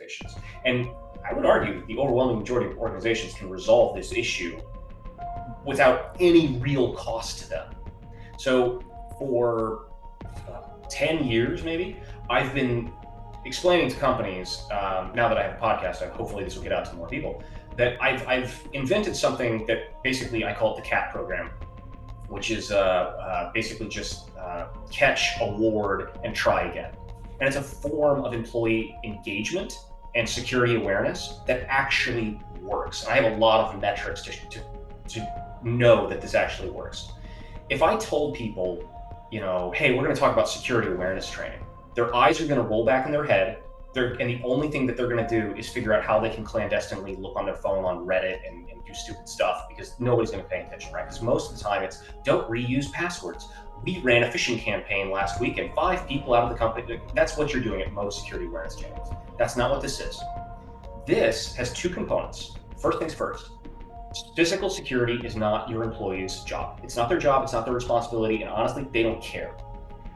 organizations. And I would argue that the overwhelming majority of organizations can resolve this issue without any real cost to them. So for 10 years, maybe, I've been explaining to companies, now that I have a podcast, and hopefully this will get out to more people, that I've invented something that basically I call it the CAT program, which is basically just catch, award, and try again. And it's a form of employee engagement and security awareness that actually works. And I have a lot of metrics to know that this actually works. If I told people, hey, we're going to talk about security awareness training, their eyes are going to roll back in their head. And the only thing that they're going to do is figure out how they can clandestinely look on their phone on Reddit and do stupid stuff, because nobody's going to pay attention, right? Because most of the time it's don't reuse passwords. We ran a phishing campaign last week and 5 people out of the company. That's what you're doing at most security awareness trainings. That's not what this is. This has 2 components. First things first. Physical security is not your employee's job. It's not their job. It's not their responsibility. And honestly, they don't care.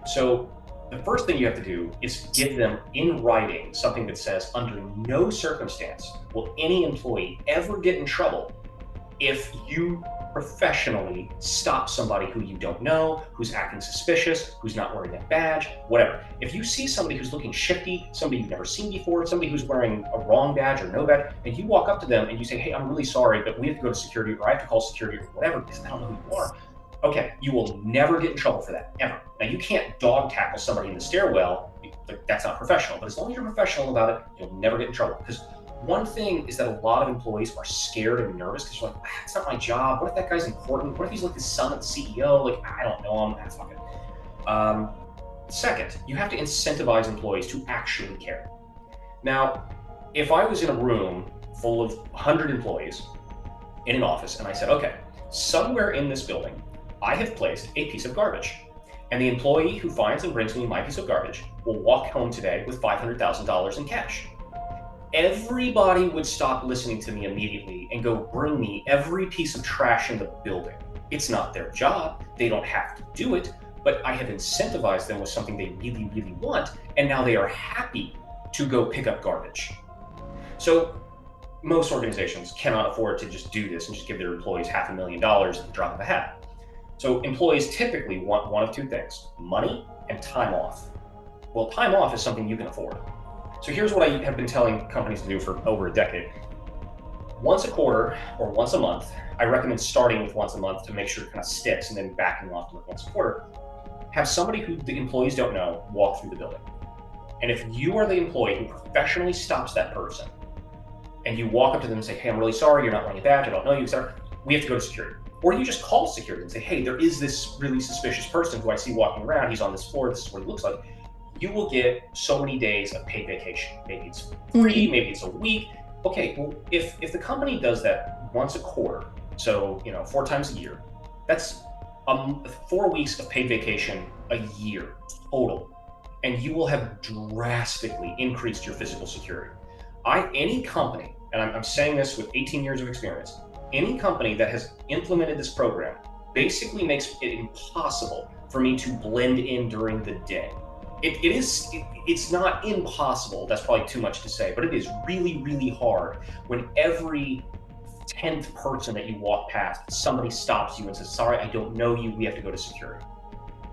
So the first thing you have to do is give them in writing something that says, under no circumstance will any employee ever get in trouble if you professionally stop somebody who you don't know, who's acting suspicious, who's not wearing a badge, whatever. If you see somebody who's looking shifty, somebody you've never seen before, somebody who's wearing a wrong badge or no badge, and you walk up to them and you say, hey, I'm really sorry, but we have to go to security, or I have to call security, or whatever, because I don't know who you are. Okay, you will never get in trouble for that, ever. Now, you can't dog tackle somebody in the stairwell. That's not professional. But as long as you're professional about it, you'll never get in trouble. Because one thing is that a lot of employees are scared and nervous because you're like, it's not my job. What if that guy's important? What if he's like the son of the CEO? Like, I don't know him. That's fucking. Second, you have to incentivize employees to actually care. Now, if I was in a room full of 100 employees in an office and I said, okay, somewhere in this building, I have placed a piece of garbage, and the employee who finds and brings me my piece of garbage will walk home today with $500,000 in cash. Everybody would stop listening to me immediately and go bring me every piece of trash in the building. It's not their job. They don't have to do it, but I have incentivized them with something they really, really want, and now they are happy to go pick up garbage. So most organizations cannot afford to just do this and just give their employees $500,000 at the drop of a hat. So employees typically want one of 2 things, money and time off. Well, time off is something you can afford. So here's what I have been telling companies to do for over a decade. Once a quarter or once a month, I recommend starting with once a month to make sure it kind of sticks, and then backing off to once a quarter. Have somebody who the employees don't know walk through the building. And if you are the employee who professionally stops that person, and you walk up to them and say, hey, I'm really sorry, you're not wearing a badge, I don't know you, etc., we have to go to security. Or you just call security and say, hey, there is this really suspicious person who I see walking around. He's on this floor. This is what he looks like. You will get so many days of paid vacation. Maybe it's free, maybe it's a week. Okay, well, if the company does that once a quarter, so 4 times a year, that's 4 weeks of paid vacation a year total. And you will have drastically increased your physical security. Any company, and I'm saying this with 18 years of experience, any company that has implemented this program basically makes it impossible for me to blend in during the day. It's not impossible, that's probably too much to say, but it is really, really hard when every 10th person that you walk past, somebody stops you and says, sorry, I don't know you, we have to go to security.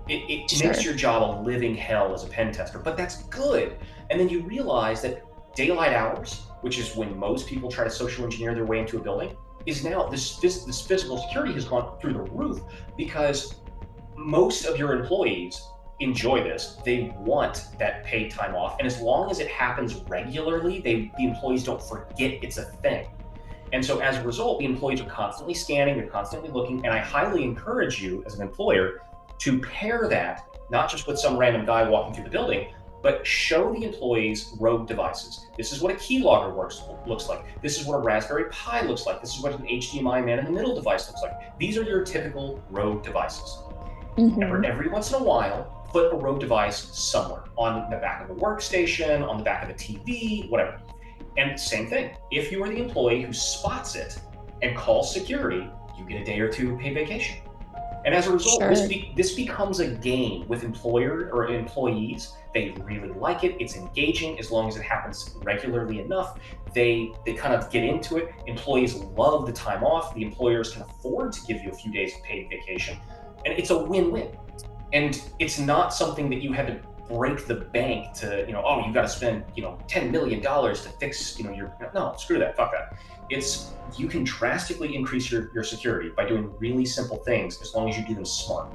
It Sure. makes your job a living hell as a pen tester, but that's good. And then you realize that daylight hours, which is when most people try to social engineer their way into a building, is now this physical security has gone through the roof because most of your employees enjoy this. They want that paid time off. And as long as it happens regularly, the employees don't forget it's a thing. And so as a result, the employees are constantly scanning, they're constantly looking. And I highly encourage you as an employer to pair that, not just with some random guy walking through the building, but show the employees rogue devices. This is what a keylogger looks like. This is what a Raspberry Pi looks like. This is what an HDMI man-in-the-middle device looks like. These are your typical rogue devices. Every once in a while, put a rogue device somewhere, on the back of a workstation, on the back of a TV, whatever. And same thing, if you are the employee who spots it and calls security, you get a day or 2 paid vacation. And as a result, Sure. this becomes a game with employer or employees. They really like it. It's engaging as long as it happens regularly enough. They kind of get into it. Employees love the time off. The employers can afford to give you a few days of paid vacation, and it's a win-win. And it's not something that you had to break the bank to, oh, you got to spend, $10 million to fix, your, no, screw that, fuck that. It's, you can drastically increase your security by doing really simple things as long as you do them smart.